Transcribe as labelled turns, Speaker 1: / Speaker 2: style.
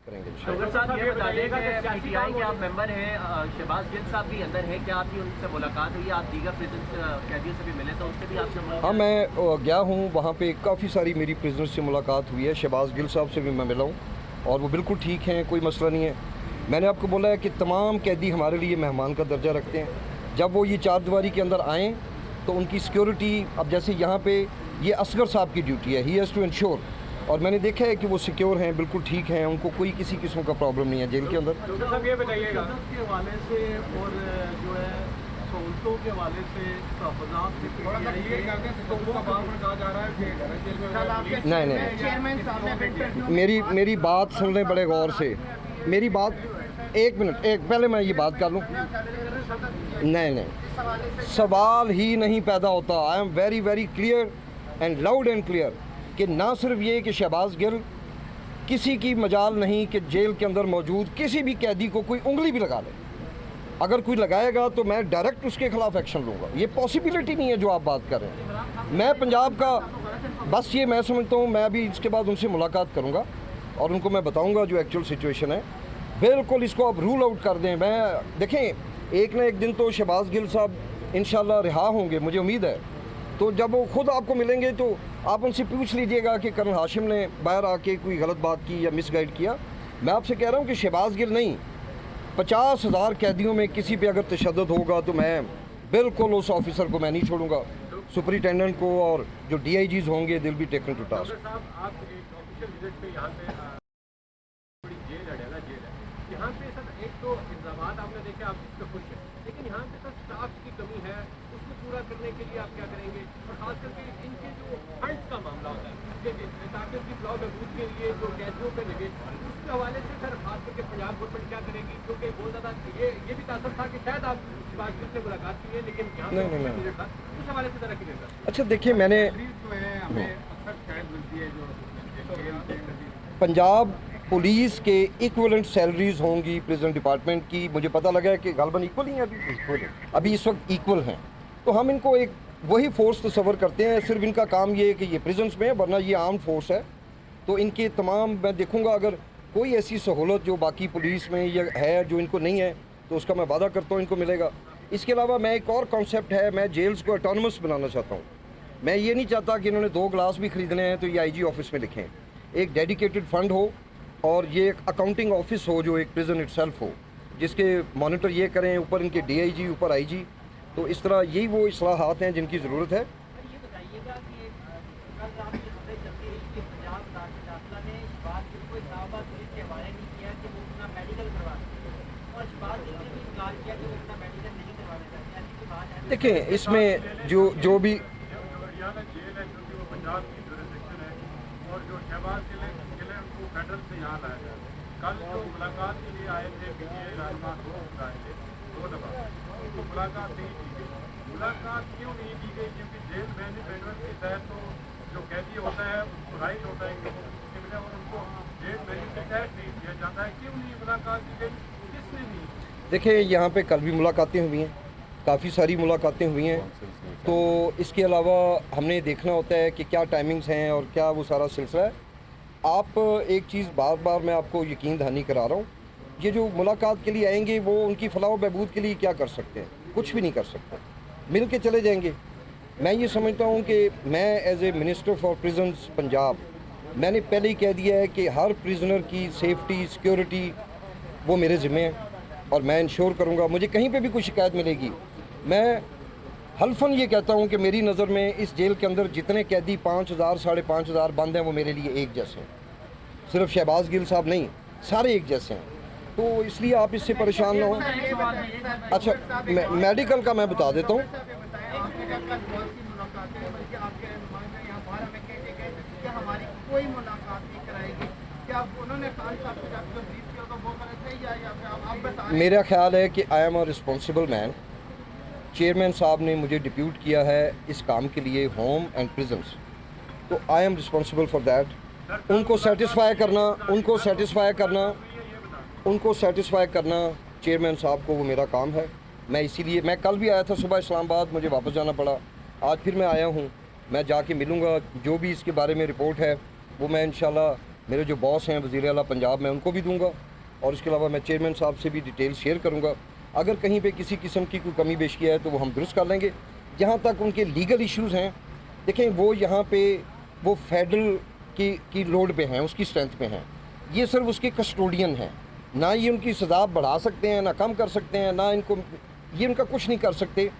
Speaker 1: करेंगे।
Speaker 2: शोगर साहब ये बता दें कि पीटीआई के आप मेंबर हैं, शहबाज गिल साहब भी अंदर हैं, क्या आपकी उनसे मुलाकात हुई? आप दीगर प्रिजन कैदियों से भी मिले तो उससे भी आपसे मुलाकात?
Speaker 1: हाँ, मैं गया हूँ वहाँ पे, काफ़ी सारी मेरी प्रिजनर से मुलाकात हुई है। शहबाज गिल साहब से भी मैं मिला हूँ और वो बिल्कुल ठीक हैं, कोई मसला नहीं है। मैंने आपको बोला है कि तमाम कैदी हमारे लिए मेहमान का दर्जा रखते हैं। जब वो ये चार दीवारी के अंदर आएँ तो उनकी सिक्योरिटी, अब जैसे यहाँ पे ये असगर साहब की ड्यूटी है, ही हैज़ टू इंश्योर, और मैंने देखा है कि वो सिक्योर हैं, बिल्कुल ठीक हैं, उनको कोई किसी किस्म का प्रॉब्लम नहीं है जेल के अंदर।
Speaker 3: डॉक्टर साहब ये बताइएगा के हवाले से और जो है सहूलतों के हवाले से
Speaker 1: नहीं, मेरी बात सुन लें बड़े गौर से। मेरी बात, एक मिनट, पहले मैं ये बात कर लूँ। नहीं, सवाल ही नहीं पैदा होता। I am very very clear and loud and clear कि ना सिर्फ ये कि शहबाज गिल, किसी की मजाल नहीं कि जेल के अंदर मौजूद किसी भी कैदी को कोई उंगली भी लगा ले। अगर कोई लगाएगा तो मैं डायरेक्ट उसके खिलाफ एक्शन लूँगा। ये पॉसिबिलिटी नहीं है जो आप बात कर रहे हैं। मैं पंजाब का, बस ये मैं समझता हूँ, मैं अभी इसके बाद उनसे मुलाकात करूँगा और उनको मैं बताऊँगा जो एक्चुअल सिचुएशन है। बिल्कुल इसको आप रूल आउट कर दें। मैं देखें, एक ना एक दिन तो शहबाज गिल साहब इंशाल्लाह रिहा होंगे, मुझे उम्मीद है। तो जब वो खुद आपको मिलेंगे तो आप उनसे पूछ लीजिएगा कि कर्नल हाशिम ने बाहर आके कोई गलत बात की या मिसगाइड किया। मैं आपसे कह रहा हूँ कि शहबाज गिल नहीं, 50,000 कैदियों में किसी पे अगर तशद्दुद होगा तो मैं बिल्कुल उस ऑफिसर को मैं नहीं छोड़ूंगा। सुपरिटेंडेंट को और जो DIGs होंगे, दिल बी टेकन टू टास्क।
Speaker 3: आप एक ऑफिशियल विजिट पे यहाँ पे बड़ी जेल है, डेला जेल है। यहाँ पे सर एक तो इंतजाम आपने देखे, आप इस पर खुश हैं, लेकिन यहाँ पे सर स्टाफ की कमी है, उसको पूरा करने के लिए आप क्या करेंगे? और खास करके इनके जो फंड्स का मामला होता है ताकि उसकी ब्लॉक बहबूद के लिए जो कैदियों पे लगे, उसके हवाले से सर खास करके पंजाब गवर्नमेंट क्या करेगी? क्योंकि बहुत ज़्यादा ये भी तासर था कि शायद आप शहबाज गिल से मुलाकात की है, लेकिन यहाँ पे था, उस हवाले से जरा क्लियर कर।
Speaker 1: अच्छा देखिए, मैंने
Speaker 3: जो है हमें अक्सर शिकायत मिलती है जो
Speaker 1: पंजाब पुलिस के इक्वलेंट सैलरीज होंगी प्रिजन डिपार्टमेंट की, मुझे पता लगा है कि गालबन इक्वल ही हैं, अभी इस वक्त इक्वल हैं। तो हम इनको एक वही फोर्स तस्वर करते हैं। सिर्फ इनका काम ये है कि ये प्रिजन्स में है, वरना ये आर्म फोर्स है। तो इनके तमाम, मैं देखूंगा अगर कोई ऐसी सहूलत जो बाकी पुलिस में ये है जो इनको नहीं है, तो उसका मैं वादा करता हूँ इनको मिलेगा। इसके अलावा मैं एक और कॉन्सेप्ट है, मैं जेल्स को ऑटोनमस बनाना चाहता हूँ। मैं ये नहीं चाहता कि इन्होंने 2 गिलास भी खरीदने हैं तो ये IG ऑफिस में लिखें। एक डेडिकेटेड फंड हो और ये एक अकाउंटिंग ऑफिस हो जो एक प्रिजन इटसेल्फ हो, जिसके मॉनिटर ये करें, ऊपर इनके DIG, ऊपर IG। तो इस तरह यही वो इस्लाहात हैं जिनकी ज़रूरत है।
Speaker 4: ये बताइएगा कि कल रात ये खबरें चलती रही कि पंजाब दाखिला ने शहबाज गिल को इस्लामाबाद पुलिस के हवाले नहीं किया कि वो अपना मेडिकल करवा सके, और शहबाज गिल ने भी इनकार किया कि वो अपना मेडिकल नहीं करवाना चाहते। ऐसी कोई बात है?
Speaker 1: देखें, इसमें जो भी
Speaker 3: हरियाणा जेल है क्योंकि वो पंजाब की जुरिस्डिक्शन है, और जो शहबाज गिल है उनको फेडरल से यहाँ लाया गया। कल जो मुलाकात के लिए आए थे PTI रहनुमा आए थे 2 दफ़ा, उनको मुलाकात नहीं की गई। मुलाकात क्यों नहीं की गई? क्योंकि जेल मैनेजमेंट के तहत तो जो कैदी होता है उसको राइट होता है कि मिले, और उनको जेल मैनेजमेंट के तहत नहीं किया जाता है। क्यों नहीं मुलाकात की गई? किसने नहीं?
Speaker 1: देखें, यहाँ पे कल भी मुलाकातें हुई हैं, काफ़ी सारी मुलाकातें हुई हैं। तो इसके अलावा हमने देखना होता है कि क्या टाइमिंग्स हैं और क्या वो सारा सिलसिला है। आप एक चीज़ बार बार मैं आपको यकीन दहानी करा रहा हूँ, ये जो मुलाकात के लिए आएंगे वो उनकी फलाह व बहबूद के लिए क्या कर सकते हैं? कुछ भी नहीं कर सकते, मिल के चले जाएंगे। मैं ये समझता हूँ कि मैं as a minister for prisons Punjab, मैंने पहले ही कह दिया है कि हर प्रिजनर की सेफ्टी सिक्योरिटी वो मेरे ज़िम्मे है और मैं इंश्योर करूँगा। मुझे कहीं पे भी कोई शिकायत मिलेगी, मैं हल्फन ये कहता हूँ कि मेरी नज़र में इस जेल के अंदर जितने कैदी 5,000 साढ़े 5,000 बंद हैं वो मेरे लिए एक जैसे हैं। सिर्फ शहबाज गिल साहब नहीं, सारे एक जैसे हैं। तो इसलिए आप इससे परेशान ना हो। अच्छा, मेडिकल का मैं बता देता हूँ। मेरा ख्याल है कि I am a responsible man. Chairman साहब ने मुझे डिप्यूट किया है इस काम के लिए, होम एंड प्रिजन्स, तो I am responsible for that. उनको सेटिस्फाई करना चेयरमैन साहब को, वो मेरा काम है। मैं इसीलिए, मैं कल भी आया था सुबह इस्लामाबाद, मुझे वापस जाना पड़ा, आज फिर मैं आया हूँ। मैं जाके मिलूँगा, जो भी इसके बारे में रिपोर्ट है वो मैं इंशाल्लाह मेरे जो बॉस हैं वज़ीर आला पंजाब, मैं उनको भी दूंगा और इसके अलावा मैं चेयरमैन साहब से भी डिटेल शेयर करूंगा। अगर कहीं पे किसी किस्म की कोई कमी पेश किया है तो वो हम दुरुस्त कर लेंगे। जहाँ तक उनके लीगल इश्यूज़ हैं, देखें वो यहाँ पे वो फेडरल की रोड पे हैं, उसकी स्ट्रेंथ पे हैं, ये सिर्फ उसके कस्टोडियन हैं। ना ये उनकी सज़ा बढ़ा सकते हैं, ना कम कर सकते हैं, ना इनको ये उनका कुछ नहीं कर सकते।